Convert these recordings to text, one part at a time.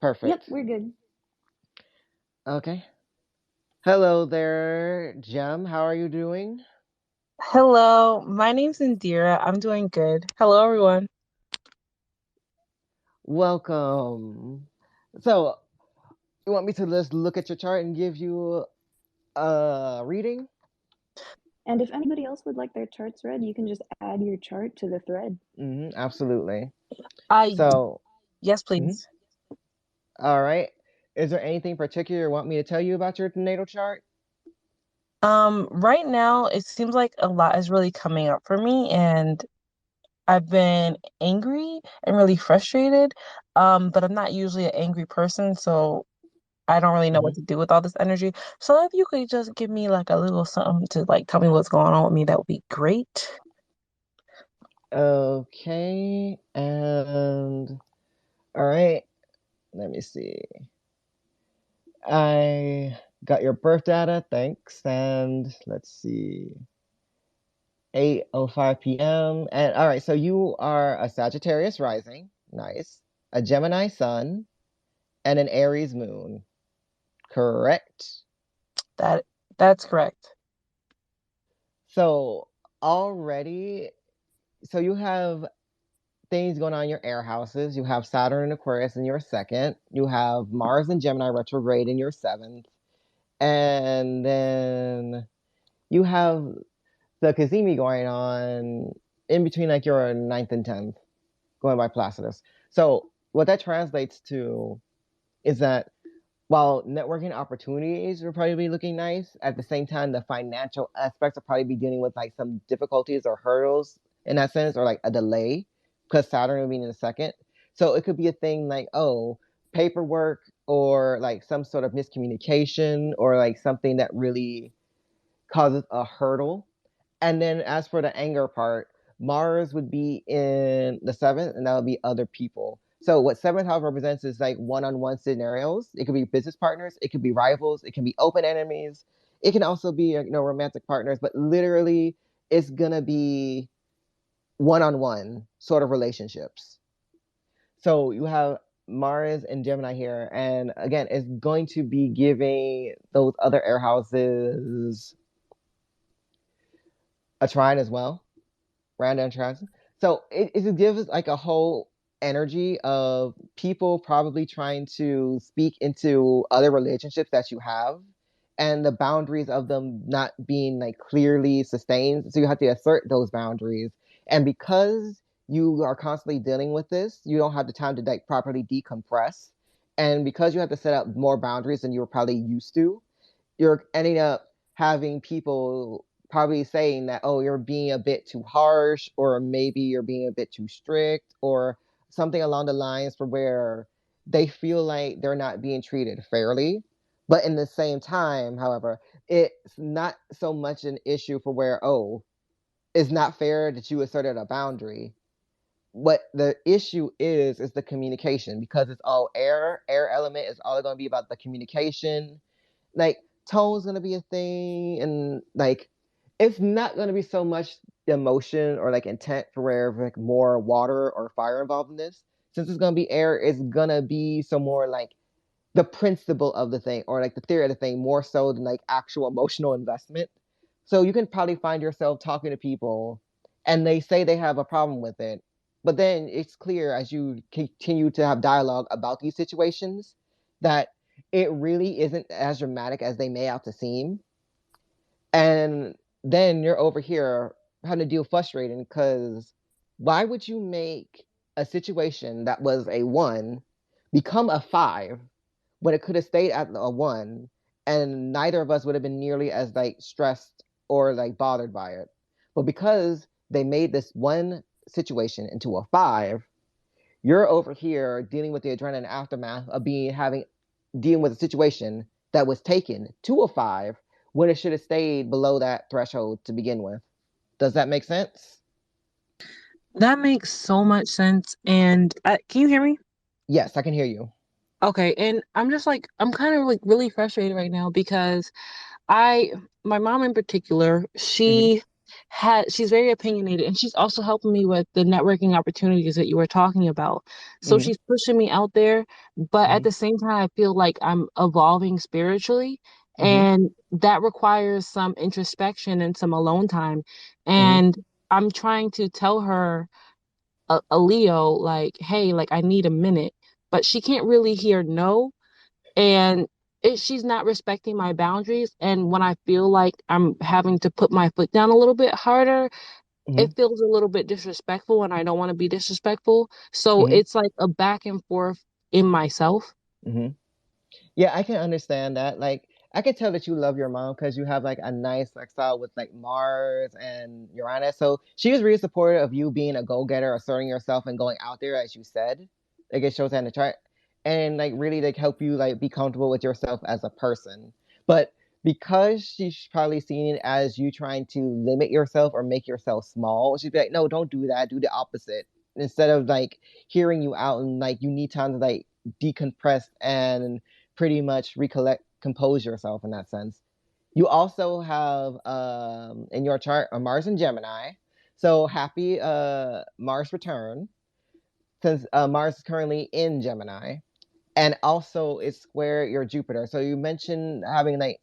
Yep, Perfect. we're good. Okay. Hello there, Jem. How are you doing? Hello, my name's Indira. I'm doing good. Hello, everyone. Welcome. So, you want me to just look at your chart and give you a reading? And if anybody else would like their charts read, you can just add your chart to the thread. Absolutely. I So, yes, mhm. please. All right. Is there anything particular you want me to tell you about your natal chart? Right now it seems like a lot is really coming up for me, and I've been angry and really frustrated. But I'm not usually an angry person, so I don't really know what hmm to do with all this energy. So if you could just give me like a little something to like tell me what's going on with me, that would be great. Okay. And all right. Let me see. I got your birth data. Thanks. And let's see. 8:05 p.m. And all right, so you are a Sagittarius rising, nice, a Gemini sun, and an Aries moon, correct? That that's correct. So already, so you have things going on in your air houses. You have Saturn and Aquarius in your second. You have Mars and Gemini retrograde in your seventh, and then you have the Kazemi going on in between like your ninth and tenth, going by Placidus. So what that translates to is that while networking opportunities will probably be looking nice, at the same time the financial aspects will probably be dealing with like some difficulties or hurdles in that sense, or like a delay because Saturn will be in a second. So it could be a thing like, oh, paperwork or like some sort of miscommunication or like something that really causes a hurdle. And then as for the anger part, Mars would be in the seventh, and that would be other people. So what seventh house represents is like one-on-one scenarios. It could be business partners, it could be rivals, it can be open enemies, it can also be romantic partners. But literally, it's gonna be one-on-one sort of relationships. So you have Mars and Gemini here, and again, it's going to be giving those other air houses a trine as well. Random tracks. So it gives like a whole energy of people probably trying to speak into other relationships that you have and the boundaries of them not being like clearly sustained. So you have to assert those boundaries. And because you are constantly dealing with this, you don't have the time to like properly decompress. And because you have to set up more boundaries than you were probably used to, you're ending up having people probably saying that, oh, you're being a bit too harsh, or maybe you're being a bit too strict, or something along the lines for where they feel like they're not being treated fairly. But in the same time, however, it's not so much an issue for where, oh, it's not fair that you asserted a boundary. What the issue is the communication, because it's all air element is all going to be about the communication, like tone's gonna be a thing, and like it's not gonna be so much emotion or like intent for where like more water or fire involved in this. Since it's gonna be air, it's gonna be some more like the principle of the thing or like the theory of the thing more so than like actual emotional investment. So you can probably find yourself talking to people and they say they have a problem with it. But then it's clear as you continue to have dialogue about these situations that it really isn't as dramatic as they may have to seem. And then you're over here having to deal frustrating because why would you make a situation that was a one become a five when it could have stayed at a one, and neither of us would have been nearly as like stressed or like bothered by it. But because they made this one situation into a five, you're over here dealing with the adrenaline aftermath of being having dealing with a situation that was taken to a five when it should have stayed below that threshold to begin with. Does that make sense? That makes so much sense. And can you hear me? Yes, I can hear you. Okay, and I'm just like I'm kind of really frustrated right now because I my mom in particular, hmm she's very opinionated, and she's also helping me with the networking opportunities that you were talking about. So Hmm. she's pushing me out there, but at Hmm. the same time, I feel like I'm evolving spiritually, Hmm. and that requires some introspection and some alone time. Hmm. And I'm trying to tell her, a Leo, like, hey, like I need a minute, but she can't really hear no, and she's not respecting my boundaries. And when I feel like I'm having to put my foot down a little bit harder, Hmm. it feels a little bit disrespectful, and I don't want to be disrespectful. So Hmm. it's like a back and forth in myself. Hmm. Yeah, I can understand that. Like, I can tell that you love your mom because you have like a nice lifestyle with like Mars and Uranus. So she is really supportive of you being a go-getter, asserting yourself and going out there, as you said. Like it shows that in the chart, and like really like help you like be comfortable with yourself as a person. But because she's probably seeing it as you trying to limit yourself or make yourself small, she'd be like, "No, don't do that. Do the opposite." Instead of like hearing you out and like you need time to like decompress and pretty much recollect, compose yourself in that sense. You also have in your chart a Mars and Gemini. So happy Mars return, since Mars is currently in Gemini, and also it's square your Jupiter. So you mentioned having like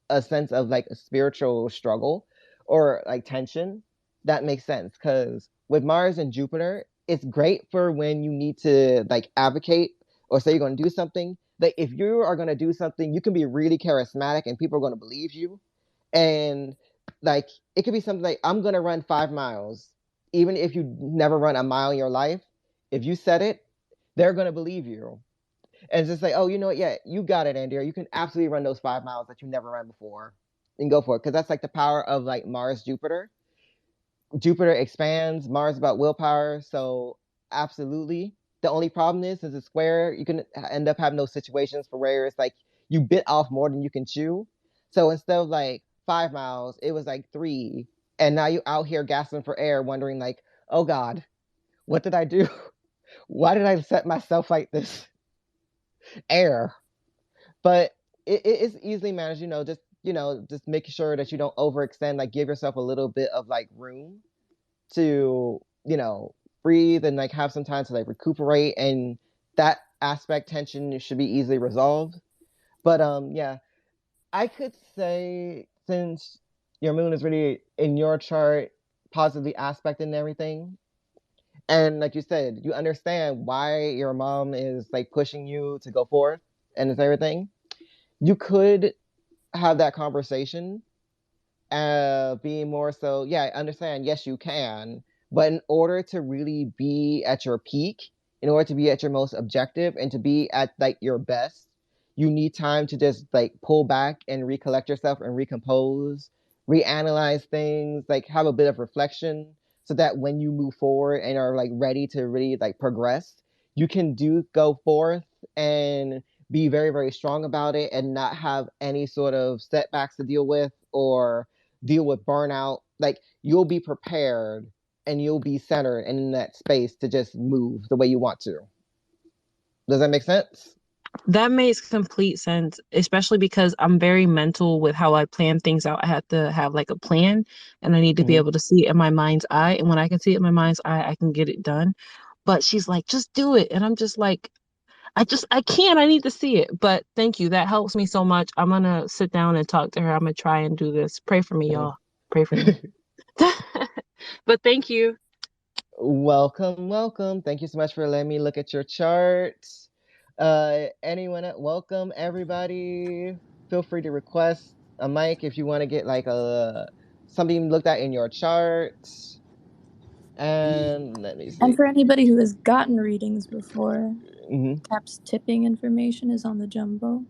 a sense of like a spiritual struggle or like tension. That makes sense because with Mars and Jupiter, it's great for when you need to like advocate or say you're going to do something. Like if you are going to do something, you can be really charismatic and people are going to believe you. And like it could be something like, I'm going to run 5 miles. Even if you never run a mile in your life, if you said it, they're going to believe you. And it's just like, oh, you know what? Yeah, you got it, Andrea. You can absolutely run those 5 miles that you never ran before, and go for it. Because that's like the power of like Mars, Jupiter. Jupiter expands, Mars about willpower. So absolutely. The only problem is, since it's square, you can end up having those situations for where it's like you bit off more than you can chew. So instead of like 5 miles, it was like three, and now you out here gasping for air, wondering like, oh God, what did I do? Why did I set myself like this? Air. But it's easily managed, just just making sure that you don't overextend, like give yourself a little bit of like room to breathe and like have some time to like recuperate, and that aspect tension should be easily resolved. But yeah, I could say, since your moon is really in your chart positively aspect and everything, and like you said, you understand why your mom is like pushing you to go forth and it's everything, you could have that conversation, being more so, yeah, I understand, yes, you can, but in order to really be at your peak, in order to be at your most objective and to be at like your best, you need time to just like pull back and recollect yourself and recompose, reanalyze things, like have a bit of reflection, so that when you move forward and are like ready to really like progress, you can do go forth and be very, very strong about it and not have any sort of setbacks to deal with or deal with burnout. Like you'll be prepared and you'll be centered and in that space to just move the way you want to. Does that make sense? That makes complete sense, especially because I'm very mental with how I plan things out. I have to have like a plan, and I need to be Mm-hmm. able to see it in my mind's eye. And when I can see it in my mind's eye, I can get it done. But she's like, just do it. And I'm just like, I can't. I need to see it. But thank you. That helps me so much. I'm gonna sit down and talk to her. I'm gonna try and do this. Pray for me, y'all. Pray for me. But thank you. Welcome, welcome. Thank you so much for letting me look at your chart. Anyone, welcome everybody. Feel free to request a mic if you want to get like a something looked at in your chart. And let me And see. for anybody who has gotten readings before, Hmm. Cap's tipping information is on the jumbo.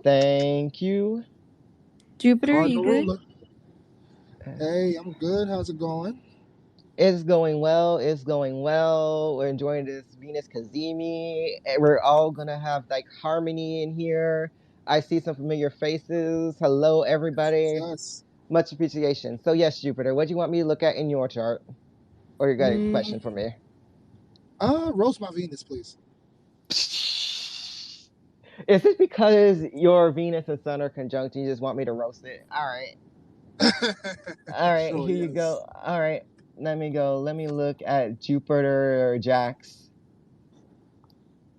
Thank you. Jupiter, you Cardinal good? ruler. Hey, I'm good. How's it going? It's going well. It's going well. We're enjoying this Venus Kazemi. We're all gonna have like harmony in here. I see some familiar faces. Hello, everybody. Yes. Much appreciation. So yes, Jupiter, what do you want me to look at in your chart? Or you got a question Mm, for me? roast my Venus, please. Is it because your Venus and Sun are conjunct and you just want me to roast it? All right. All right, Sure, here you yes. go. All right, let me go. Let me look at Jupiter or Jack's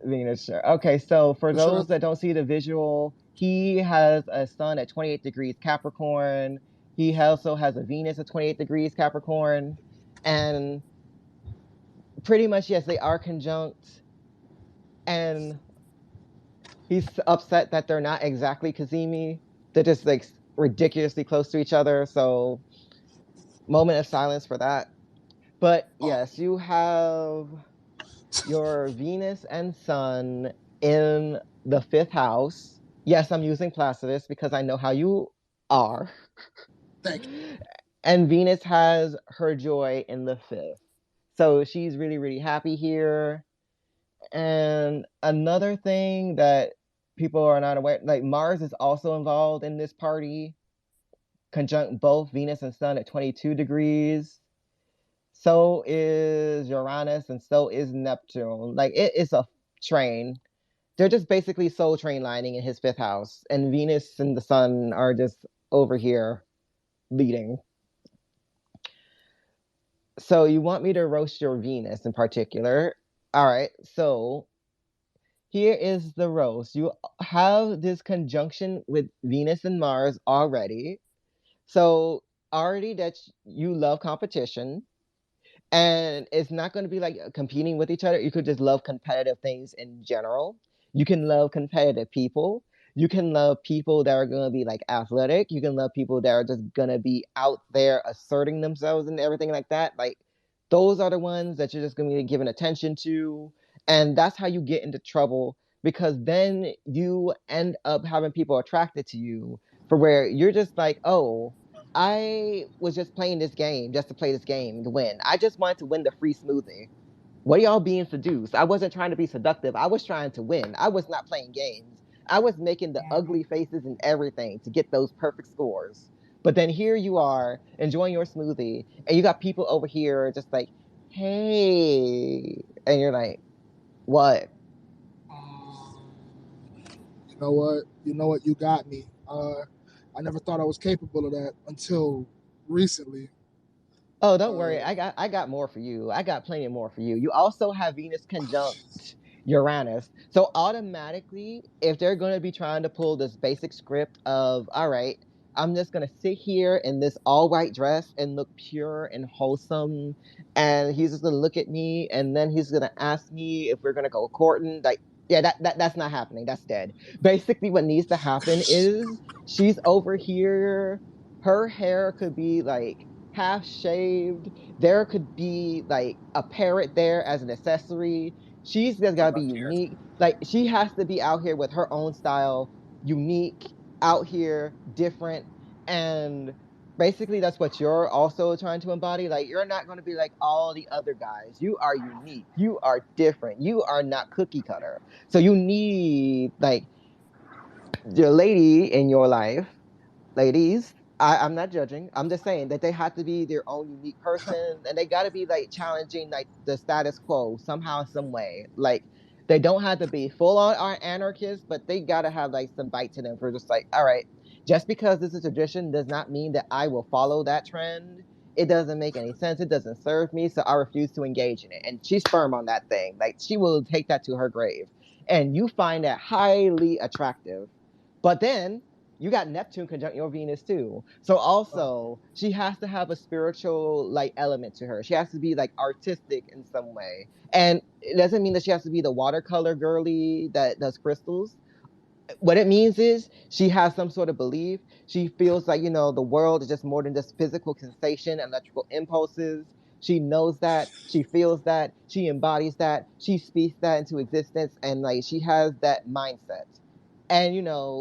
Venus. Okay, so for For sure. those that don't see the visual, he has a sun at 28 degrees Capricorn. He also has a Venus at 28 degrees Capricorn. And pretty much, yes, they are conjunct. And he's upset that they're not exactly Kazemi. They're just like ridiculously close to each other. So, moment of silence for that. But Oh, yes, you have your Venus and Sun in the fifth house. Yes, I'm using Placidus because I know how you are. thank you. And Venus has her joy in the fifth. So she's really, really happy here. And another thing that people are not aware, like Mars is also involved in this party, conjunct both Venus and Sun at 22 degrees. So is Uranus and so is Neptune. Like it's a train. They're just basically soul train lining in his fifth house. And Venus and the Sun are just over here leading. So you want me to roast your Venus in particular. All right. So here is the roast. You have this conjunction with Venus and Mars already. So already that you love competition, and it's not going to be like competing with each other. You could just love competitive things in general. You can love competitive people. You can love people that are going to be like athletic. You can love people that are just going to be out there asserting themselves and everything like that. Like those are the ones that you're just going to be giving attention to. And that's how you get into trouble, because then you end up having people attracted to you for where you're just like, oh, I was just playing this game just to play this game to win. I just wanted to win the free smoothie. What are y'all being seduced? I wasn't trying to be seductive. I was trying to win. I was not playing games. I was making the Yeah. ugly faces and everything to get those perfect scores. But then here you are enjoying your smoothie, and you got people over here just like, hey. And you're like, what? Um, you know what? You know what? You got me. I never thought I was capable of that until recently. Oh, don't worry. Uh, I got more for you. I got plenty more for you. You also have Venus conjunct Uranus. So automatically, if they're going to be trying to pull this basic script of, all right, I'm just going to sit here in this all white dress and look pure and wholesome, and he's just going to look at me, and then he's going to ask me if we're going to go courting. Like, yeah, that's not happening. That's dead. Basically, what needs to happen is she's over here. Her hair could be like half shaved. There could be like a parrot there as an accessory. She's just gotta be unique. Like she has to be out here with her own style, unique, out here, different. And basically that's what you're also trying to embody. Like you're not gonna be like all the other guys. You are unique. You are different. You are not cookie cutter. So you need like your lady in your life, ladies, I'm not judging. I'm just saying that they have to be their own unique person, and they got to be like challenging like the status quo somehow, some way. Like they don't have to be full on anarchists, but they got to have like some bite to them for just like, all right, just because this is a tradition does not mean that I will follow that trend. It doesn't make any sense. It doesn't serve me, so I refuse to engage in it. And she's firm on that thing. Like she will take that to her grave. And you find that highly attractive. But then you got Neptune conjunct your Venus too. So also she has to have a spiritual like element to her. She has to be like artistic in some way. And it doesn't mean that she has to be the watercolor girly that does crystals. What it means is she has some sort of belief. She feels like, the world is just more than just physical sensation, electrical impulses. She knows that, she feels that, she embodies that, she speaks that into existence, and like she has that mindset. And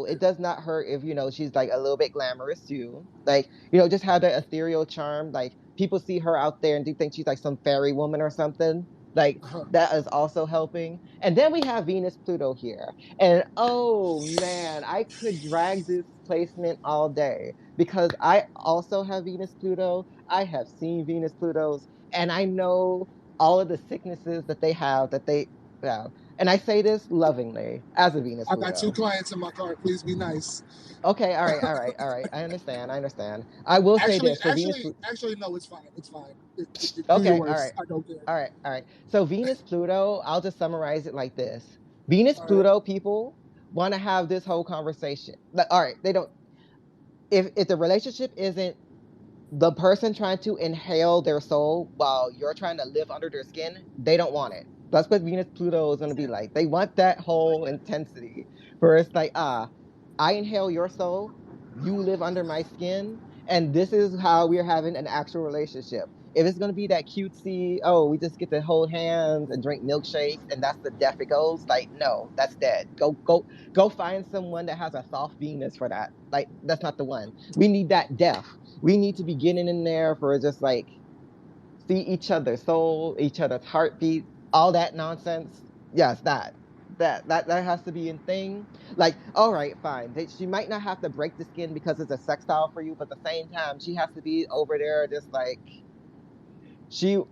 it does not hurt if she's like a little bit glamorous too. Like, just have that ethereal charm. Like people see her out there and do think she's like some fairy woman or something. Like that is also helping. And then we have Venus Pluto here. And oh man, I could drag this placement all day because I also have Venus Pluto. I have seen Venus Plutos, and I know all of the sicknesses that they have that they have. And I say this lovingly as a Venus I got 2 Pluto. clients in my car. Please be nice. Okay, all right, all right, all right. I understand. I understand. I will say Actually, this for Venus. actually, no, it's fine. It's fine. Do your Okay, all worst. right, I don't care. all right, all right. So Venus Pluto, I'll just summarize it like this: Venus All right. Pluto people want to have this whole conversation. But all right, they don't. If the relationship isn't the person trying to inhale their soul while you're trying to live under their skin, they don't want it. That's what Venus Pluto is going to be like. They want that whole intensity where it's like, I inhale your soul, you live under my skin, and this is how we're having an actual relationship. If it's going to be that cutesy, oh, we just get to hold hands and drink milkshakes and that's the death it goes, like, no, that's dead. Go find someone that has a soft Venus for that. Like, that's not the one. We need that depth. We need to be getting in there for just like see each other's soul, each other's heartbeat, all that nonsense. Yes, that has to be a thing. Like, all right, fine. She might not have to break the skin because it's a sextile for you, but at the same time, she has to be over there just like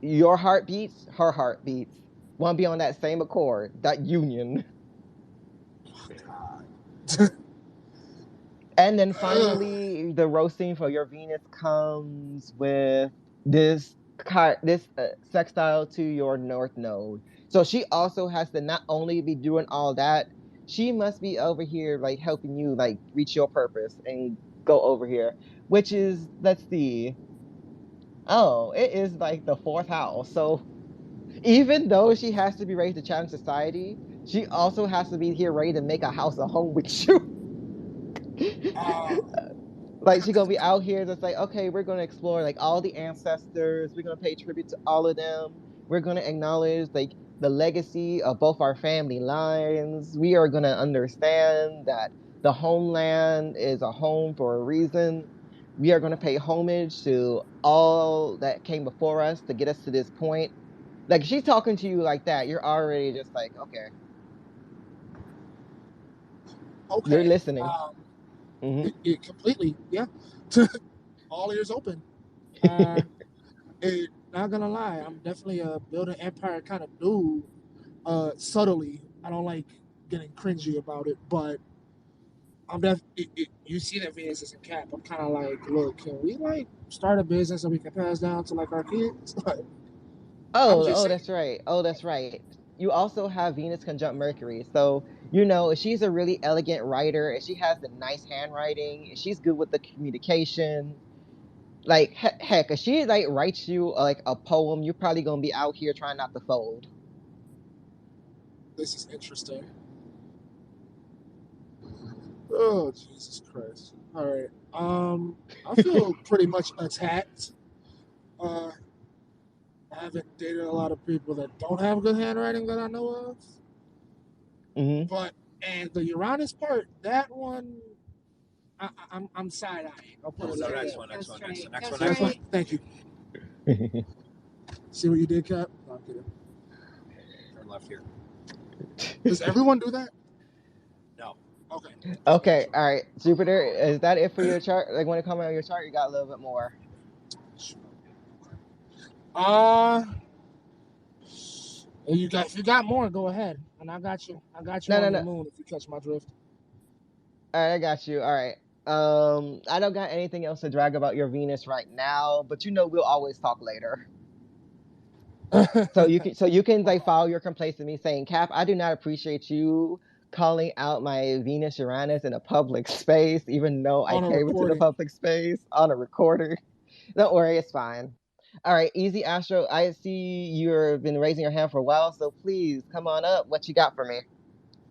your heart beats, her heart beats. Want to be on that same accord, that union. And then finally, the roasting for your Venus comes with this sextile to your North Node. So she also has to not only be doing all that, she must be over here like helping you like reach your purpose and go over here, which is, let's see. Oh, it is like the fourth house. So even though she has to be ready to challenge society, she also has to be here ready to make a house a home with you. uh, Like she gonna be out here just like, okay, we're gonna explore like all the ancestors, we're gonna pay tribute to all of them, we're gonna acknowledge like the legacy of both our family lines, we are gonna understand that the homeland is a home for a reason, we are gonna pay homage to all that came before us to get us to this point. Like she's talking to you like that, you're already just like, okay, you're okay. listening. Hmm. Completely. Yeah. All ears open. Uh, not gonna lie, I'm definitely a build an empire kind of dude. Subtly, I don't like getting cringy about it, but I'm you see that Venus is in Cap. I'm kind of like, look, can we like start a business that we can pass down to like our kids? I'm Oh, just oh, saying. that's right. Oh, that's right. You also have Venus conjunct Mercury. So, you know, if she's a really elegant writer, if she has the nice handwriting, if she's good with the communication, like heck, if she like writes you like a poem, you're probably gonna be out here trying not to fold. This is interesting. Oh Jesus Christ! All right. I feel pretty much attacked. Uh, I haven't dated a lot of people that don't have good handwriting that I know of. Hmm. But and the Uranus part, that one, I'm side eyeing. I'll put it like Next that. one, next one, next one, next one, Next next one. one. Thank you. See what you did, Cap? No, I'm kidding. Turn left here. Does everyone do that? No. Okay. Okay, all right. Jupiter, is that it for your chart? Like when it comes on your chart, you got a little bit more. Uh, if you got more, go ahead. And I got you No, no, on your no. moon if you catch my drift. All right, I got you. All right. I don't got anything else to drag about your Venus right now, but you know we'll always talk later. So you can like file your complaints to me saying, Cap, I do not appreciate you calling out my Venus Uranus in a public space, even though I On a came into the recording. public space on a recorder. Don't worry, it's fine. All right, Easy Astro, I see you've been raising your hand for a while, so please come on up. What you got for me?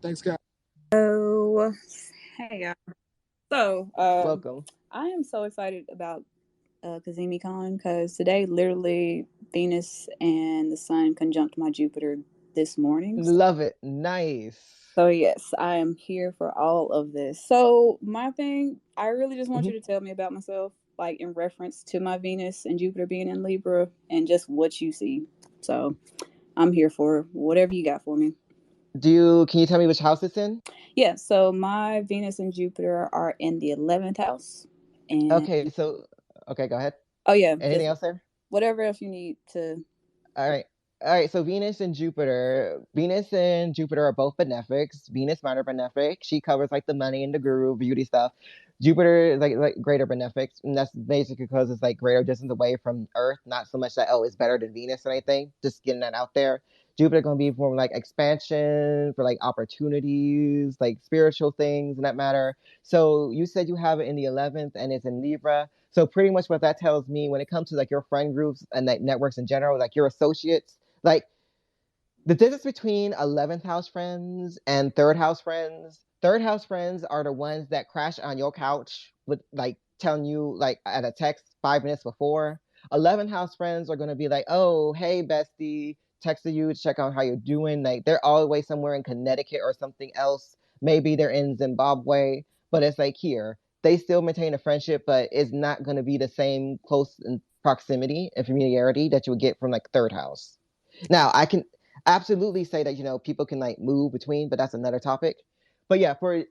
Thanks, Cap. So, hey y'all. So, Welcome. I am so excited about KazemiCon because today, literally, Venus and the Sun conjunct my Jupiter this morning. Love it. Nice. So, yes, I am here for all of this. So, my thing, I really just want Mhm. you to tell me about myself, like in reference to my Venus and Jupiter being in Libra, and just what you see. So, I'm here for whatever you got for me. Can you tell me which house it's in? Yeah, so my Venus and Jupiter are in the 11th house. And Okay, okay, go ahead. oh, yeah, Anything just else there? whatever else you need to. All right. All right, so Venus and Jupiter. Venus and Jupiter are both benefics. Venus minor benefic. She covers like the money and the guru, beauty stuff. Jupiter is like greater benefics, and that's basically because it's like greater distance away from Earth. Not so much that oh it's better than Venus or anything. Just getting that out there. Jupiter gonna be for like expansion, for like opportunities, like spiritual things and that matter. So you said you have it in the 11th and it's in Libra. So pretty much what that tells me when it comes to like your friend groups and like networks in general, like your associates, like the difference between 11th house friends and third house friends are the ones that crash on your couch with like telling you like at a text 5 minutes before. 11th house friends are going to be like, oh, hey, bestie, texting you to check on how you're doing. Like they're all the way somewhere in Connecticut or something else. Maybe they're in Zimbabwe, but it's like here. They still maintain a friendship, but it's not going to be the same close in proximity and familiarity that you would get from like third house. Now, I can absolutely say that, people can like move between, but that's another topic. But yeah, for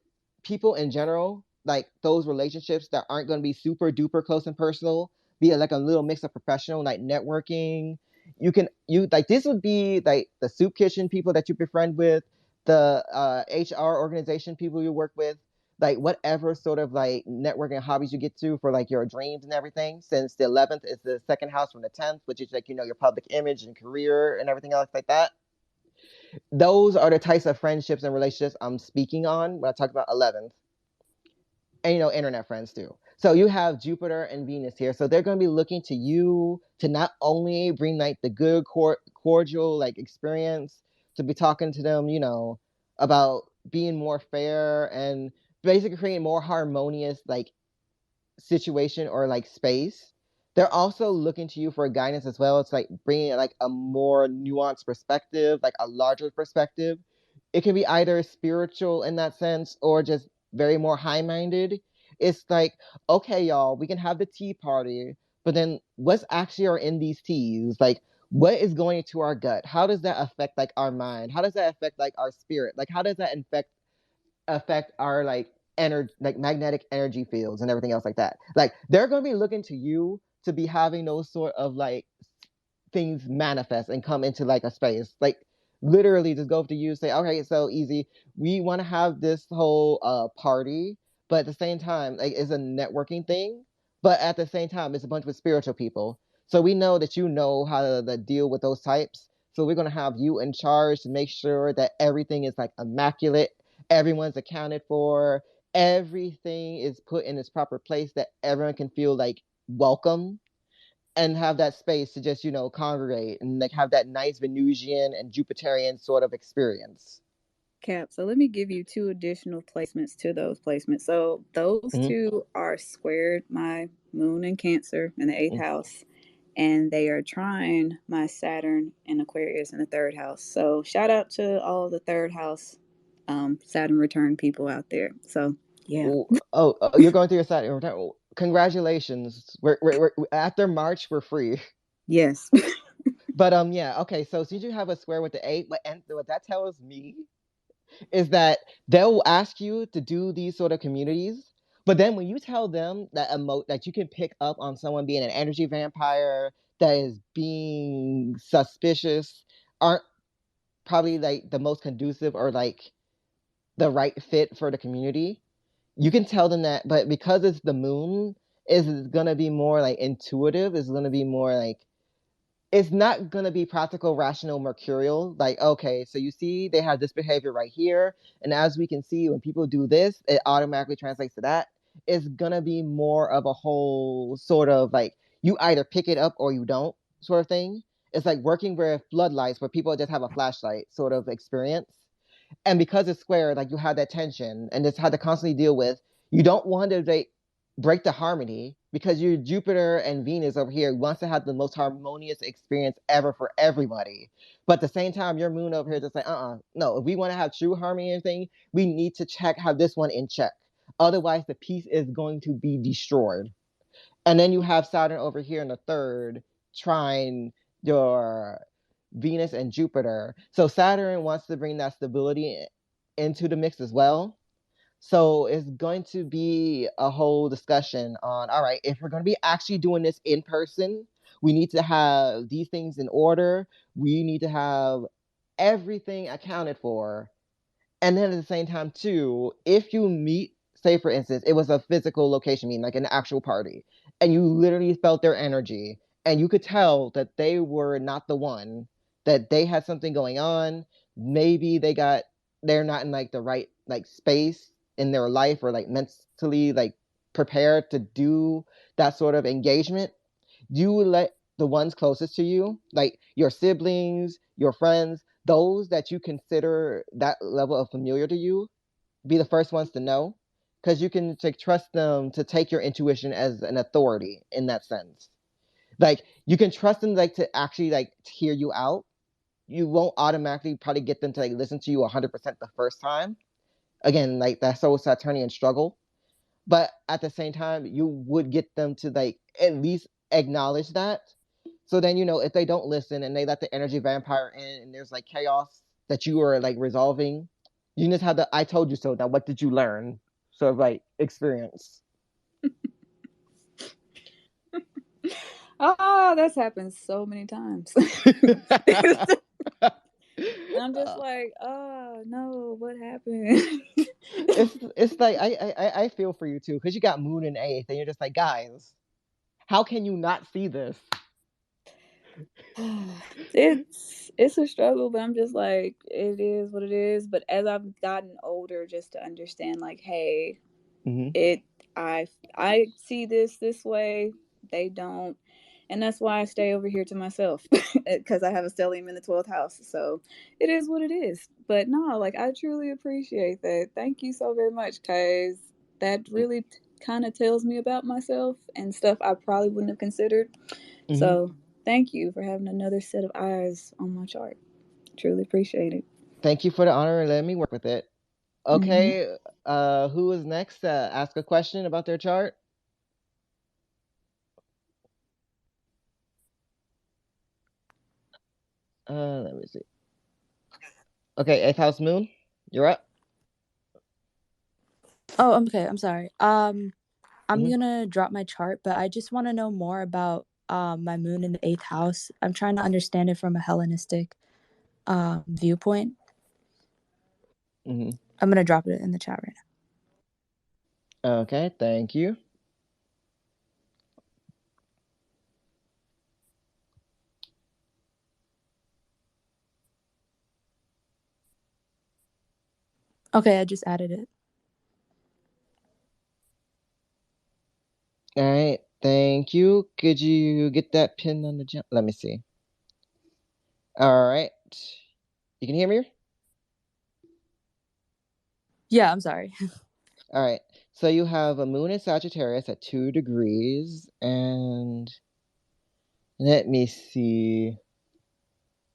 people in general, like those relationships that aren't going to be super duper close and personal, be it like a little mix of professional, like networking. You like this would be like the soup kitchen people that you befriend with, the HR organization people you work with, like whatever sort of like networking hobbies you get to for like your dreams and everything, since the 11th is the second house from the 10th, which is like your public image and career and everything else like that. Those are the types of friendships and relationships I'm speaking on when I talk about 11th. And internet friends too. So you have Jupiter and Venus here, so they're going to be looking to you to not only bring like the good cordial like experience, to be talking to them about being more fair and basically creating more harmonious like situation or like space. They're also looking to you for guidance as well. It's like bringing like a more nuanced perspective, like a larger perspective. It can be either spiritual in that sense or just very more high minded. It's like, okay, y'all, we can have the tea party, but then what's actually are in these teas? Like, what is going into our gut? How does that affect like our mind? How does that affect like our spirit? Like, how does that affect our like energy, like magnetic energy fields and everything else like that? Like they're going to be looking to you to be having those sort of like things manifest and come into like a space. Like literally just go up to you, say, okay, so easy. We want to have this whole party, but at the same time, like it's a networking thing. But at the same time, it's a bunch of spiritual people. So we know that you know how to deal with those types. So we're gonna have you in charge to make sure that everything is like immaculate, everyone's accounted for, everything is put in its proper place, that everyone can feel like welcome and have that space to just congregate and like have that nice Venusian and Jupiterian sort of experience. Cap, so let me give you two additional placements to those placements. So those Mm-hmm. two are squared my moon in Cancer in the eighth house, and they are trying my Saturn in Aquarius in the third house. So shout out to all the third house Saturn return people out there. So yeah. Oh, you're going through your Saturn return. Oh, congratulations. We're after March we're free. Yes. But yeah, okay. So since you have a square with the 8, what that tells me is that they'll ask you to do these sort of communities, but then when you tell them that you can pick up on someone being an energy vampire, that is being suspicious, aren't probably like the most conducive or like the right fit for the community. You can tell them that, but because it's the moon, is gonna be more like intuitive, is gonna be more like, it's not going to be practical, rational, mercurial. Like, okay, so you see they have this behavior right here. And as we can see, when people do this, it automatically translates to that. It's going to be more of a whole sort of like, you either pick it up or you don't sort of thing. It's like working with floodlights where people just have a flashlight sort of experience. And because it's square, like you have that tension and it's hard to constantly deal with. You don't want to break the harmony because your Jupiter and Venus over here wants to have the most harmonious experience ever for everybody. But at the same time, your moon over here just like, no, if we want to have true harmony and thing, we need to have this one in check. Otherwise, the piece is going to be destroyed. And then you have Saturn over here in the third, trine your Venus and Jupiter. So Saturn wants to bring that stability into the mix as well. So it's going to be a whole discussion on, all right, if we're going to be actually doing this in person, We need to have these things in order. We need to have everything accounted for. And then at the same time, too, if you meet, say for instance, it was a physical location meeting, like an actual party, and you literally felt their energy, and you could tell that they were not the one, that they had something going on. Maybe they're not in like the right like space in their life or like mentally like prepared to do that sort of engagement. You would let the ones closest to you, like your siblings, your friends, those that you consider that level of familiar to you, be the first ones to know, because you can like trust them to take your intuition as an authority in that sense. Like you can trust them like to actually like hear you out. You won't automatically probably get them to like listen to you 100% the first time. Again, like that soul Saturnian struggle, but at the same time you would get them to like at least acknowledge that. So then if they don't listen and they let the energy vampire in and there's like chaos that you are like resolving, you just have the I told you so. Now what did you learn sort of like experience? Oh, that's happened so many times. I'm just like, oh no, what happened? It's like I feel for you too, because you got moon in eighth and you're just like, guys, how can you not see this? It's a struggle, but I'm just like, it is what it is. But as I've gotten older, just to understand, like, hey, Mm-hmm. it I see this way, they don't, and that's why I stay over here to myself because I have a stellium in the 12th house. So it is what it is. But no, like I truly appreciate that. Thank you so very much, because that really kind of tells me about myself and stuff I probably wouldn't have considered. Mm-hmm. So thank you for having another set of eyes on my chart. Truly appreciate it. Thank you for the honor and letting me work with it. Mm-hmm. Okay, who is next to ask a question about their chart? Let me see. Okay, eighth house moon, you're up. Oh, okay. I'm sorry. I'm Mm-hmm. gonna drop my chart, but I just want to know more about my moon in the eighth house. I'm trying to understand it from a Hellenistic viewpoint. Mm-hmm. I'm gonna drop it in the chat right Okay, thank you. now. Okay, I just added it. All right, thank you. Could you get that pin on the jump? Let me see. All right, you can hear me? Yeah, I'm sorry. All right, so you have a moon in Sagittarius at 2 degrees, and let me see.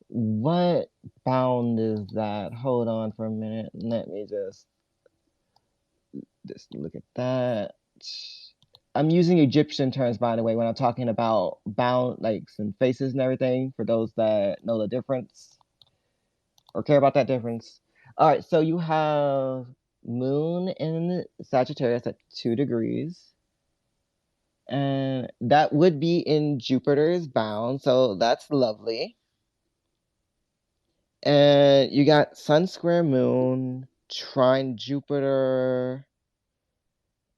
What bound is that? Hold on for a minute. Let me just look at that. I'm using Egyptian terms, by the way, when I'm talking about bound, like some faces and everything, for those that know the difference or care about that difference. All right, so you have Moon in Sagittarius at 2 degrees, and that would be in Jupiter's bound, so that's lovely. And you got Sun square Moon, trine Jupiter.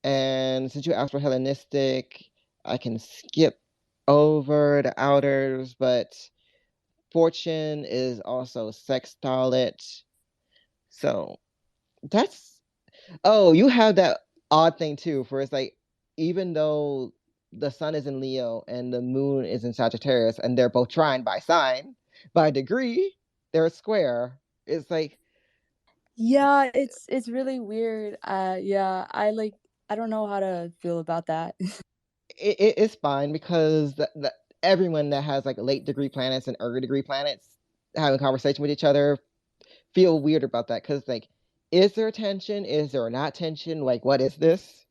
And since you asked for Hellenistic, I can skip over the outers, but Fortune is also sextile it. So that's you have that odd thing too, for it's like even though the sun is in Leo and the moon is in Sagittarius and they're both trine by sign, by degree, they're a square. It's like Yeah, it's really weird. Yeah, I don't know how to feel about that. it's fine because everyone that has like late degree planets and early degree planets having a conversation with each other feel weird about that because like, is there tension? Is there not tension? Like, what is this?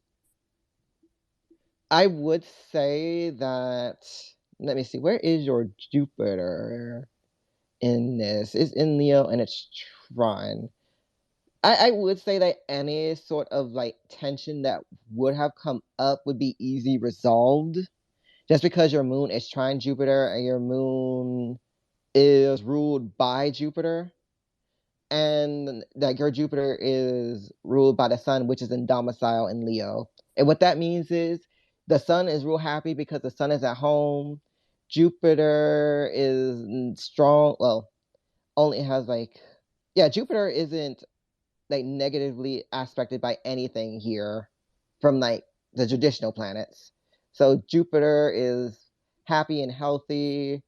I would say that. Let me see. Where is your Jupiter in this? It's in Leo and it's trine. I would say that any sort of like tension that would have come up would be easy resolved Just because your moon is trine Jupiter and your moon is ruled by Jupiter, and that your Jupiter is ruled by the sun, which is in domicile in Leo. And what that means is the sun is real happy because the sun is at home. Jupiter is strong. Well, only has like, yeah, Jupiter isn't like negatively aspected by anything here from like the traditional planets. So Jupiter is happy and healthy,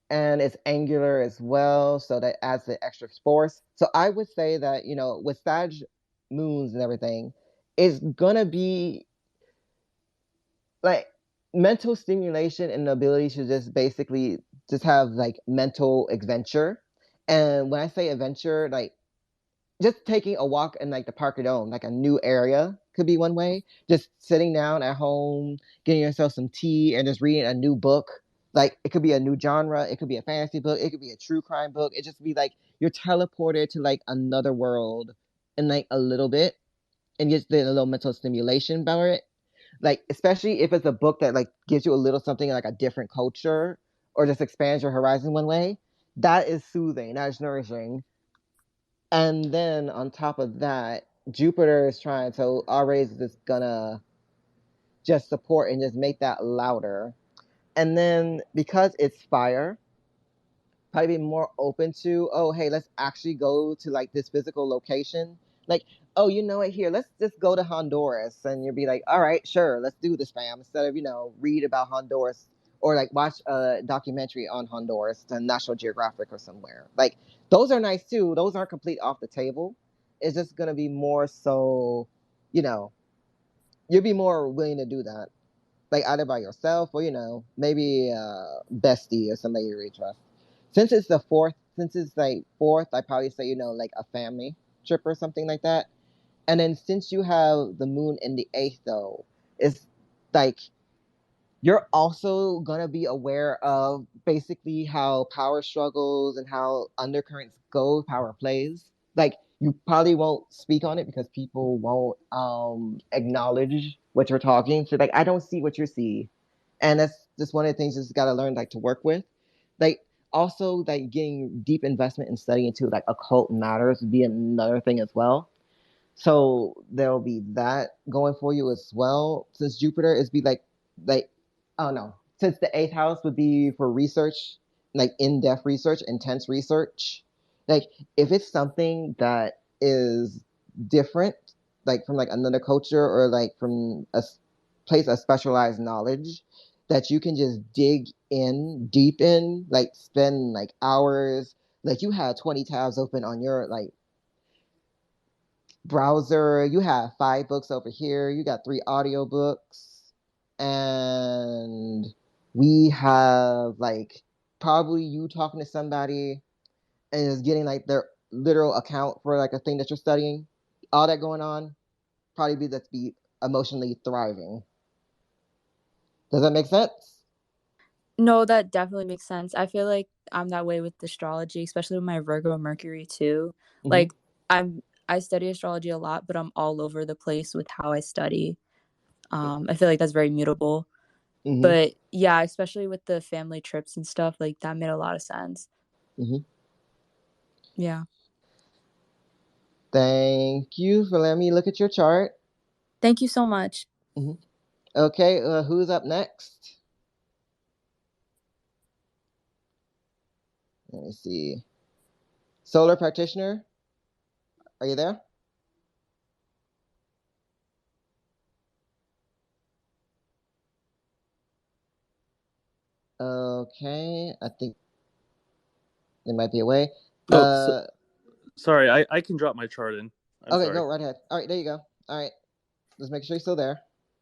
and it's angular as well, so that adds the extra force. So I would say that, with Sag moons and everything, it's gonna be like mental stimulation and the ability to just basically just have like mental adventure. And when I say adventure, like just taking a walk in like the Parker Dome, like a new area could be one way. Just sitting down at home, getting yourself some tea, and just reading a new book. Like it could be a new genre, it could be a fantasy book, it could be a true crime book. It just be like you're teleported to like another world in like a little bit, and just get a little mental stimulation about it. Like especially if it's a book that like gives you a little something like a different culture or just expands your horizon one way. That is soothing. That is nourishing. And then on top of that, Jupiter is trying, so our rays is just gonna just support and just make that louder. And then because it's fire, probably be more open to, oh, hey, let's actually go to like this physical location. Like, oh, you know what, here, let's just go to Honduras. And you'll be like, all right, sure, let's do this, fam. Instead of, read about Honduras or like watch a documentary on Honduras to National Geographic or somewhere. Like, those are nice too. Those aren't complete off the table. It's just going to be more so, you know, you'll be more willing to do that. Like either by yourself or, maybe bestie or somebody you really trust. Since it's like fourth, I probably say, like a family trip or something like that. And then since you have the moon in the eighth, though, it's like you're also going to be aware of basically how power struggles and how undercurrents go, power plays. Like you probably won't speak on it because people won't acknowledge what you're talking. So like I don't see what you see. And that's just one of the things you just gotta learn like to work with. Like also like getting deep investment in studying into like occult matters would be another thing as well. So there'll be that going for you as well. Since Jupiter is be like I don't know. Since the eighth house would be for research, like in-depth research, intense research. Like if it's something that is different, like from like another culture or like from a place of specialized knowledge, that you can just dig in deep in, like spend like hours. Like you have 20 tabs open on your like browser. You have 5 books over here. You got 3 audiobooks. And we have like probably you talking to somebody and is getting like their literal account for like a thing that you're studying. All that going on, probably be emotionally thriving. Does that make sense? No, that definitely makes sense. I feel like I'm that way with astrology, especially with my Virgo Mercury too. Mm-hmm. Like I study astrology a lot, but I'm all over the place with how I study. I feel like that's very mutable. Mm-hmm. But yeah, especially with the family trips and stuff, like that made a lot of sense. Mm-hmm. Yeah. Thank you for letting me look at your chart. Thank you so much. Mm-hmm. Okay, who's up next? Let me see. Solar practitioner, are you there? Okay, I think it might be away. Sorry, I can drop my chart in. I'm Okay, sorry. go right ahead. All right, there you go. All right, let's make sure you're still there.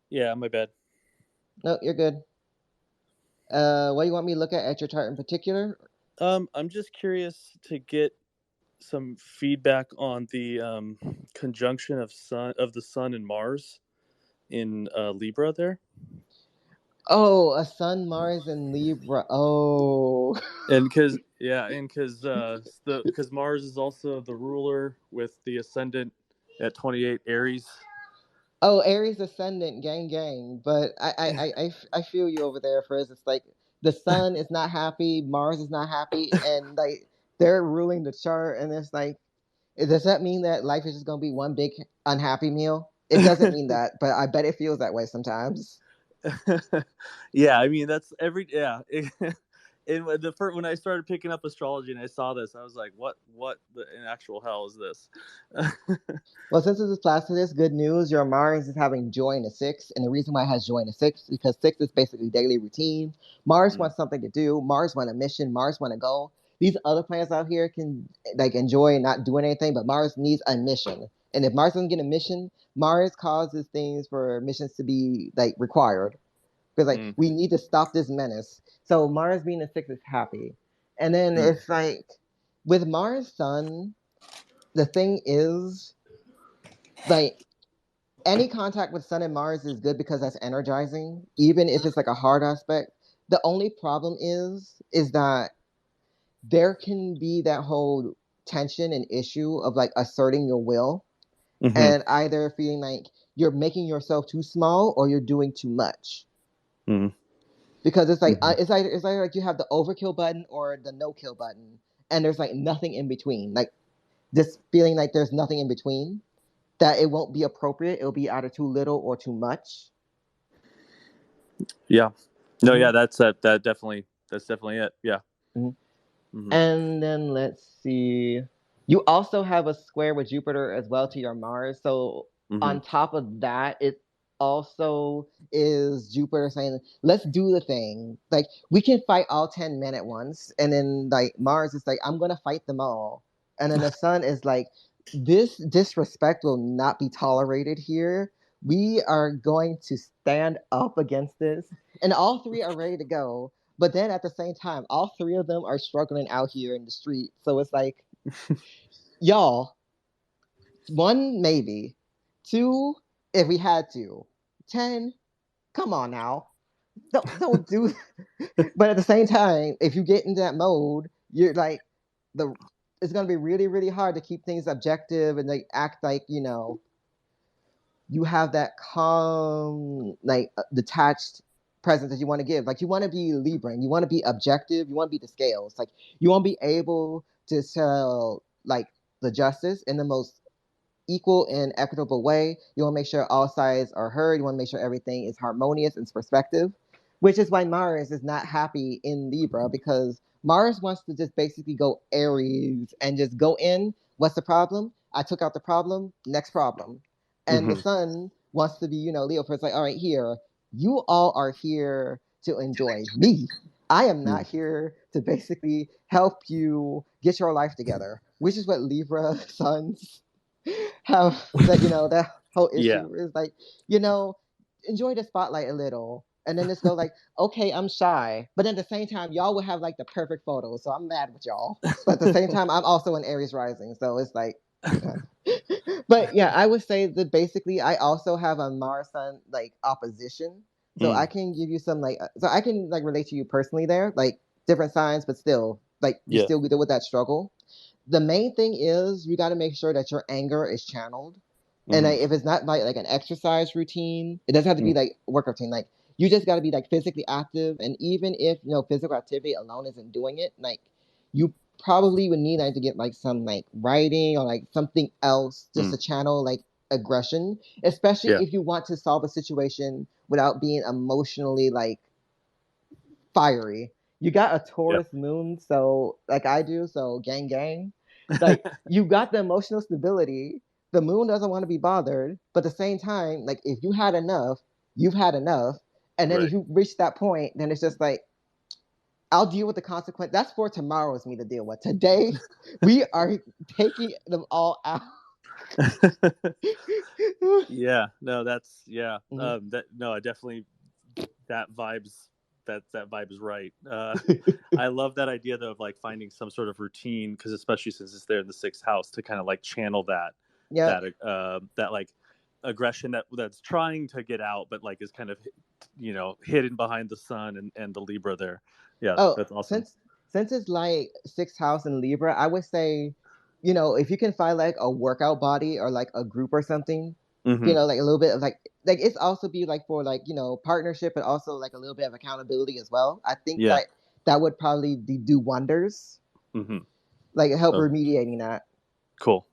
Yeah, my bad. No, you're good. What do you want me to look at your chart in particular? I'm just curious to get some feedback on the conjunction of the sun and Mars in Libra there. Oh, a Sun, Mars, and Libra. Oh. And because Mars is also the ruler with the ascendant at 28 Aries, Oh, Aries ascendant, gang, gang. But I feel you over there, Frizz. It's like the sun is not happy, Mars is not happy, and like they're ruling the chart, and it's like, does that mean that life is just gonna be one big unhappy meal? It doesn't mean that, but I bet it feels that way sometimes. Yeah, I mean that's every yeah. And the first, when I started picking up astrology and I saw this, I was like, what in actual hell is this? Well, since this is Placidus, good news. Your Mars is having joy in the sixth, and the reason why it has joy in the sixth is because six is basically daily routine. Mars Mm, wants something to do. Mars wants a mission. Mars wants to go. These other planets out here can like enjoy not doing anything, but Mars needs a mission. And if Mars doesn't get a mission, Mars causes things for missions to be like required because like mm, we need to stop this menace. So Mars being the sixth is happy, and then mm, it's like with Mars Sun, the thing is like any contact with Sun and Mars is good because that's energizing, even if it's like a hard aspect. The only problem is that there can be that whole tension and issue of like asserting your will mm-hmm, and either feeling like you're making yourself too small or you're doing too much. mm-hmm, Because it's like mm-hmm. it's either like you have the overkill button or the no kill button, and there's like nothing in between. Like this feeling like there's nothing in between, that it won't be appropriate. It'll be either too little or too much. Yeah. No, Mm-hmm. yeah, that's definitely it. Yeah. Mm-hmm. Mm-hmm, And then let's see. You also have a square with Jupiter as well to your Mars. So mm-hmm, on top of that, it also is Jupiter saying, let's do the thing. Like we can fight all 10 men at once. And then like Mars is like, I'm gonna fight them all. And then the sun is like, this disrespect will not be tolerated here. We are going to stand up against this. And all three are ready to go. But then at the same time, all three of them are struggling out here in the street. So it's like, y'all, one, maybe. Two, if we had to. 10, come on now. Don't do. But at the same time, if you get into that mode, you're like, the it's gonna be really, really hard to keep things objective and like act like, you have that calm, like detached presence that you want to give. Like you want to be Libran, you want to be objective, you want to be the scales. Like you want to be able to tell like the justice in the most equal and equitable way. You want to make sure all sides are heard. You want to make sure everything is harmonious in perspective, which is why Mars is not happy in Libra because Mars wants to just basically go Aries and just go in. What's the problem? I took out the problem. Next problem. And the mm-hmm. Sun wants to be, Leo. For it's like, all right, here, you all are here to enjoy me. I am not here to basically help you get your life together, which is what Libra suns have that whole Yeah. issue is like, you know, enjoy the spotlight a little. And then just go like, okay, I'm shy. But at the same time, y'all will have like the perfect photos. So I'm mad with y'all. But at the same time, I'm also an Aries rising. So it's like, but yeah, I would say that basically I also have a Mars Sun like opposition. So I Mm, can give you some like, so I can like relate to you personally there, like different signs, but still, like you yeah. still deal with that struggle. The main thing is you got to make sure that your anger is channeled. And Mm-hmm, if it's not like an exercise routine, it doesn't have to be mm, like work routine. Like you just got to be like physically active. And even if physical activity alone isn't doing it, like you probably would need like to get like some like writing or like something else just mm, to channel like aggression, especially yeah. if you want to solve a situation without being emotionally like fiery. You got a Yeah. Taurus moon, so like I do, so gang gang. Like you got the emotional stability. The moon doesn't want to be bothered, but at the same time, like if you had enough, you've had enough. And then if Right. you reach that point, then it's just like I'll deal with the consequence. That's for tomorrow's me to deal with. Today, we are taking them all out. Yeah. No, that's yeah. Mhm. That no, I definitely that vibes that vibe is right. I love that idea though of like finding some sort of routine because especially since it's there in the sixth house to kind of like channel Yep. that like aggression that's trying to get out but like is kind of hidden behind the sun and the Libra there. Yeah, Oh, that's awesome. since it's like sixth house in Libra, I would say, if you can find like a workout body or like a group or something, You know, like a little bit of like it's also be like for like, you know, partnership, but also like a little bit of accountability as well. I think Yeah. that would probably do wonders, like help remediating that. Cool.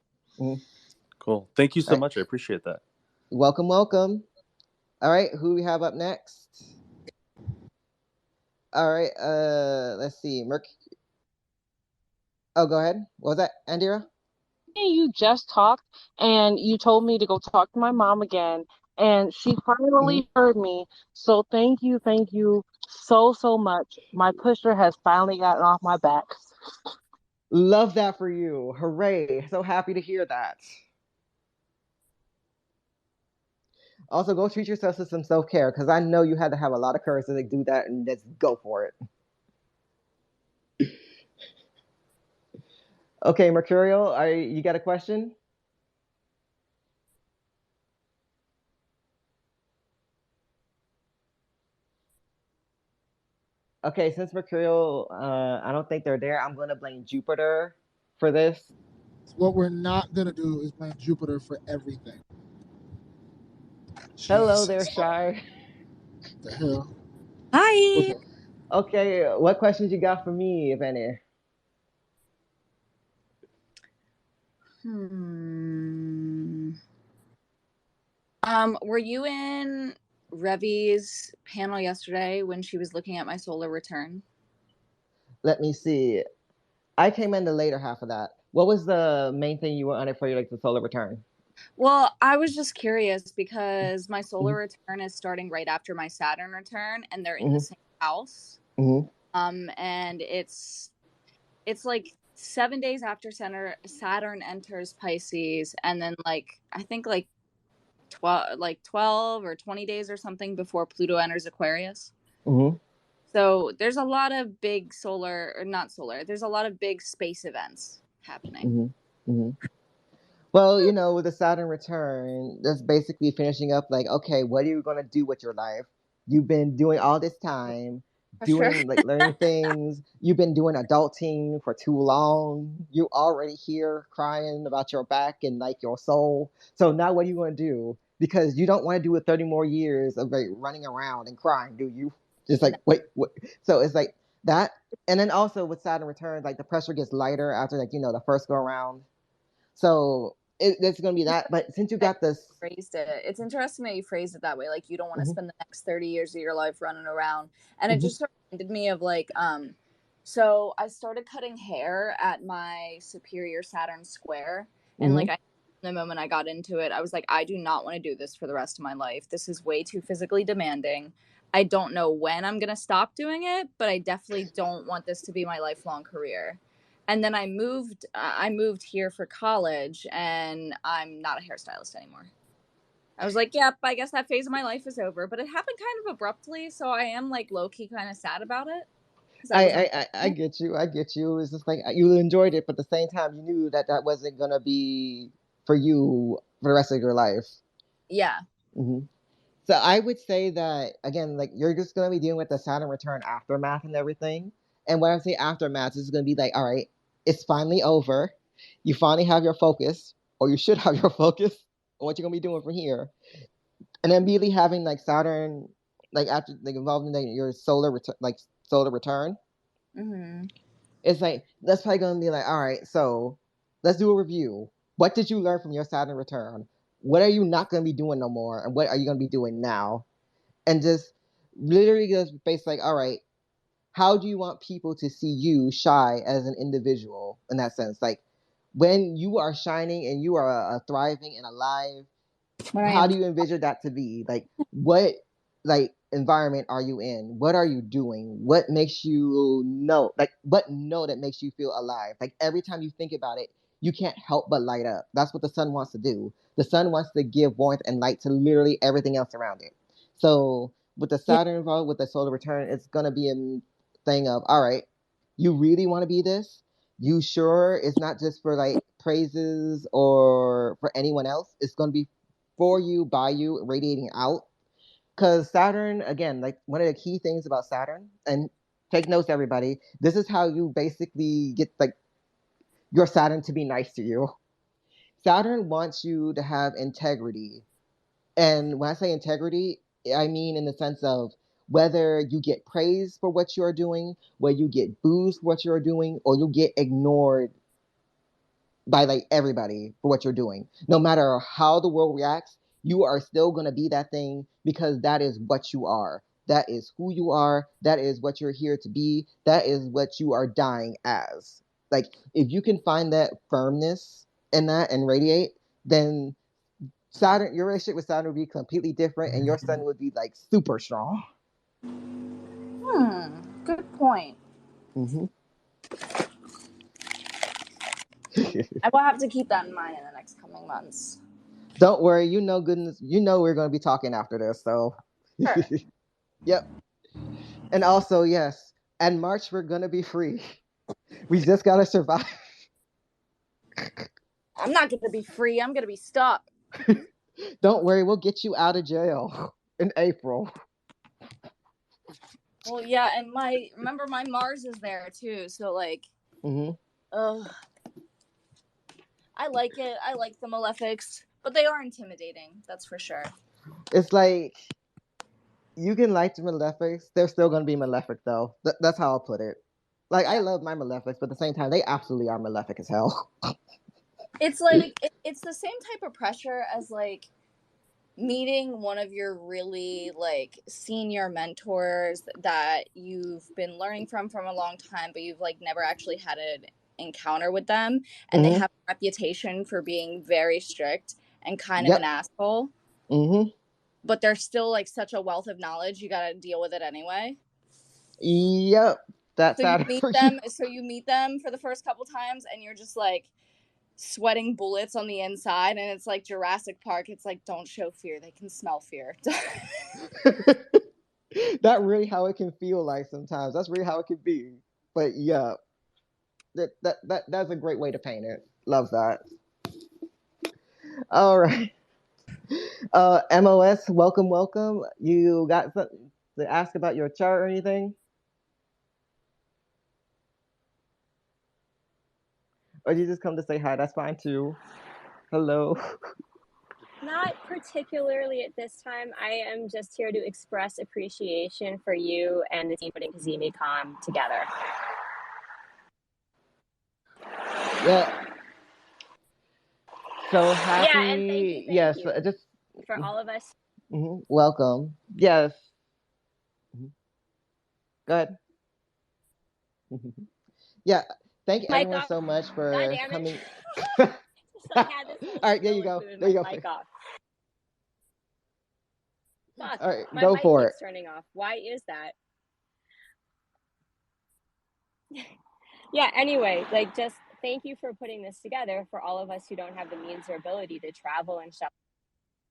Cool. Thank you so Right. much. I appreciate that. Welcome, welcome. All right, who we have up next? All right, let's see. Oh, go ahead. What was that, Andira? You just talked and you told me to go talk to my mom again, and she finally heard me. So thank you so much. My pusher has finally gotten off my back. Love that for you. Hooray. So happy to hear that. Also, go treat yourself to some self-care, because I know you had to have a lot of courage to like, do that, and just go for it. Okay, Mercurial, you got a question? Okay, since Mercurial, I don't think they're there, I'm going to blame Jupiter for this. What we're not gonna do is blame Jupiter for everything. Hello there, Jesus. Shy. The hell? Hi. Okay, what questions you got for me, if any? Were you in Revi's panel yesterday when she was looking at my solar return? Let me see. I came in the later half of that. What was the main thing you were on it for, like the solar return? Well, I was just curious because my solar return is starting right after my Saturn return, and they're in the same house. And it's like 7 days after Saturn enters Pisces, and then like I think like 12 or 20 days or something before Pluto enters Aquarius. So there's a lot of big there's a lot of big space events happening. Well, you know, with the Saturn return, that's basically finishing up like, okay, what are you going to do with your life? You've been doing all this time, doing like learning things. You've been doing adulting for too long. You're already here crying about your back and like your soul. So now what are you going to do? Because you don't want to do it 30 more years of like running around and crying, do you? Just like, wait, what? So it's like that. And then also with Saturn returns, like the pressure gets lighter after like, you know, the first go around. So it's going to be that. But since you got this, phrased it, it's interesting that you phrased it that way. Like you don't want to spend the next 30 years of your life running around. And it just reminded me of like, so I started cutting hair at my superior Saturn square, and like the moment I got into it, I was like, I do not want to do this for the rest of my life. This is way too physically demanding. I don't know when I'm gonna stop doing it, but I definitely don't want this to be my lifelong career. And then I moved here for college, and I'm not a hairstylist anymore. I was like, yep, I guess that phase of my life is over. But it happened kind of abruptly, so I am like low key kind of sad about it. I get you. I get you. It's just like you enjoyed it, but at the same time, you knew that that wasn't gonna be for you for the rest of your life. Yeah. So I would say that again, like you're just gonna be dealing with the Saturn return aftermath and everything. And when I say aftermath, it's gonna be like, all right, it's finally over. You finally have your focus, or you should have your focus on what you're gonna be doing from here. And then immediately having like Saturn, like after like involved in like, your solar return. It's like that's probably gonna be like, all right, so let's do a review. What did you learn from your Saturn return? What are you not gonna be doing no more, and what are you gonna be doing now? And just literally just based like, all right, how do you want people to see you Shy as an individual in that sense? Like when you are shining and you are thriving and alive, how do you envision that to be? Like what like environment are you in? What are you doing? What makes you know that makes you feel alive? Like every time you think about it, you can't help but light up. That's what the sun wants to do. The sun wants to give warmth and light to literally everything else around it. So with the Saturn involved with the solar return, it's gonna be a thing of all right, you really want to be this? You sure it's not just for like praises or for anyone else? It's gonna be for you, by you, radiating out. Because Saturn, again, like one of the key things about Saturn, and take notes, everybody, this is how you basically get like your Saturn to be nice to you. Saturn wants you to have integrity. And when I say integrity, I mean in the sense of whether you get praise for what you're doing, whether you get booze for what you're doing, or you get ignored by like everybody for what you're doing. No matter how the world reacts, you are still going to be that thing because that is what you are. That is who you are. That is what you're here to be. That is what you are dying as. Like, if you can find that firmness in that and radiate, then Saturn, your relationship with Saturn would be completely different, and your sun would be like super strong. Good point. Mm-hmm. I will have to keep that in mind in the next coming months. Don't worry, you know goodness, you know we're going to be talking after this, so. Sure. Yep. And also, yes, in March we're going to be free. We just got to survive. I'm not going to be free. I'm going to be stuck. Don't worry, we'll get you out of jail in April. Well, yeah, and remember my Mars is there too, so like, I like it. I like the malefics, but they are intimidating. That's for sure. It's like you can like the malefics, they're still going to be malefic though. That's how I'll put it. Like, I love my malefics, but at the same time, they absolutely are malefic as hell. It's like it's the same type of pressure as like meeting one of your really like senior mentors that you've been learning from a long time, but you've like never actually had an encounter with them, and they have a reputation for being very strict and kind of an asshole. But they're still like such a wealth of knowledge. You got to deal with it anyway. Yep, that's so you meet them. So you meet them for the first couple times, and you're just like sweating bullets on the inside, and it's like Jurassic Park. It's like, don't show fear, they can smell fear. That's really how it can feel like sometimes. That's really how it can be. But yeah, that's a great way to paint it. Love that. All right. MOS, welcome. You got something to ask about your chart or anything? Or you just come to say hi? That's fine too. Hello. Not particularly at this time. I am just here to express appreciation for you and the team putting Kazemi Con together. Yeah. So happy. Yeah, and thank you. Yes, just for all of us. Welcome. Yes. Go ahead. Yeah. Thank everyone so much for coming. All right, there you go. There you go. Fuck, all right, my go mic for keeps it. turning off. Why is that? Yeah, anyway, like just thank you for putting this together for all of us who don't have the means or ability to travel and shop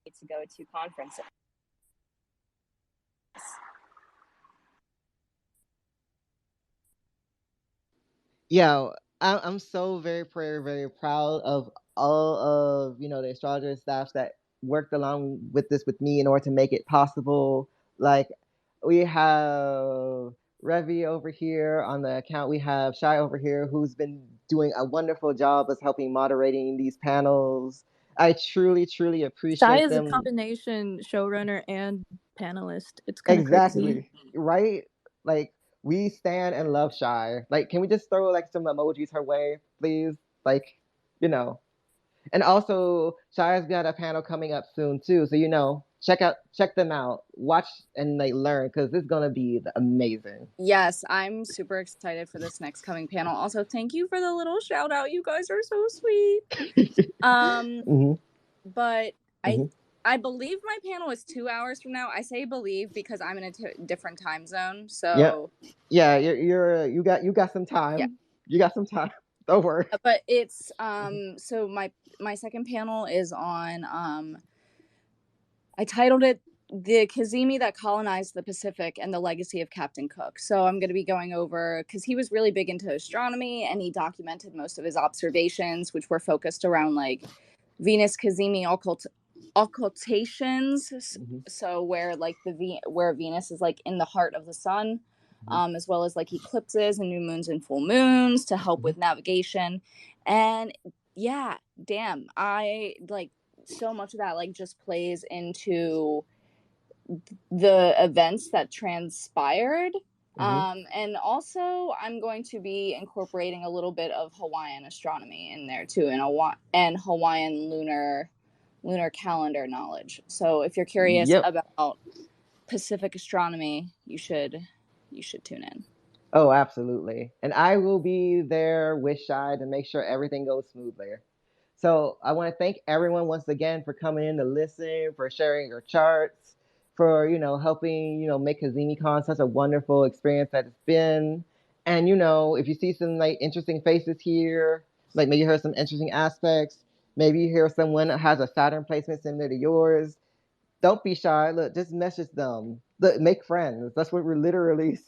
to go to conferences. Yeah, I'm so very proud of all of the astrologer staffs that worked along with this with me in order to make it possible. Like, we have Revi over here on the account. We have Shai over here who's been doing a wonderful job of helping moderating these panels. I truly appreciate Shai is them. a combination showrunner and panelist. It's kind of Exactly. crazy. Right? Like, we stand and love Shy. Like, can we just throw like some emojis her way, please? Like, you know. And also, Shy's got a panel coming up soon too. So check them out. Watch and like learn because it's gonna be amazing. Yes, I'm super excited for this next coming panel. Also, thank you for the little shout out. You guys are so sweet. But I believe my panel is 2 hours from now. I say believe because I'm in a different time zone. So yeah, you got some time. Yeah. You got some time. Don't worry. But it's so my second panel is on I titled it "The Kazemi That Colonized the Pacific and the Legacy of Captain Cook." So I'm going to be going over, because he was really big into astronomy and he documented most of his observations, which were focused around like Venus Kazemi occultations. So where like where Venus is like in the heart of the sun, as well as like eclipses and new moons and full moons to help with navigation. And yeah, damn, I like so much of that like just plays into the events that transpired. And also, I'm going to be incorporating a little bit of Hawaiian astronomy in there too, and Hawaiian lunar calendar knowledge. So if you're curious Yep. about Pacific astronomy, you should tune in. Oh, absolutely. And I will be there with Shy to make sure everything goes smoothly. So I want to thank everyone once again for coming in to listen, for sharing your charts, for, helping, make HazimiCon such a wonderful experience that it's been. And, if you see some like interesting faces here, like maybe you heard some interesting aspects, maybe you hear someone that has a Saturn placement similar to yours, don't be shy. Look, just message them. Look, make friends. That's what we're literally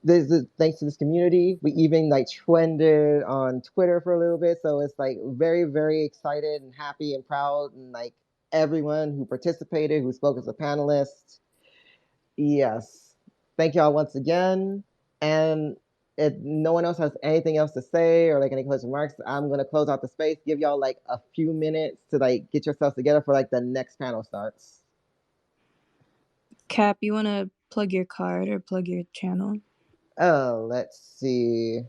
thanks to this community. We even like trended on Twitter for a little bit. So it's like very, very excited and happy and proud. And like everyone who participated, who spoke as a panelist. Yes. Thank y'all once again. And if no one else has anything else to say or like any closing remarks, I'm going to close out the space, give y'all like a few minutes to like get yourselves together for like the next panel starts. Cap, you want to plug your card or plug your channel? Oh, let's see.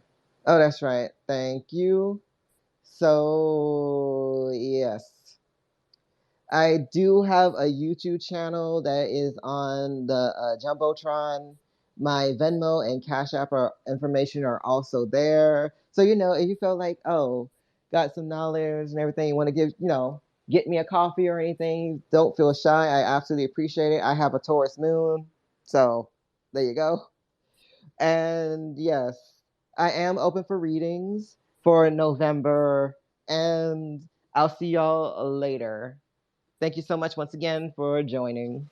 Oh, that's right. Thank you. So, yes. I do have a YouTube channel that is on the Jumbotron. My Venmo and Cash App information are also there. So, if you feel like, oh, got some knowledge and everything, you want to get me a coffee or anything, don't feel shy. I absolutely appreciate it. I have a Taurus moon. So, there you go. And yes, I am open for readings for November, and I'll see y'all later. Thank you so much once again for joining.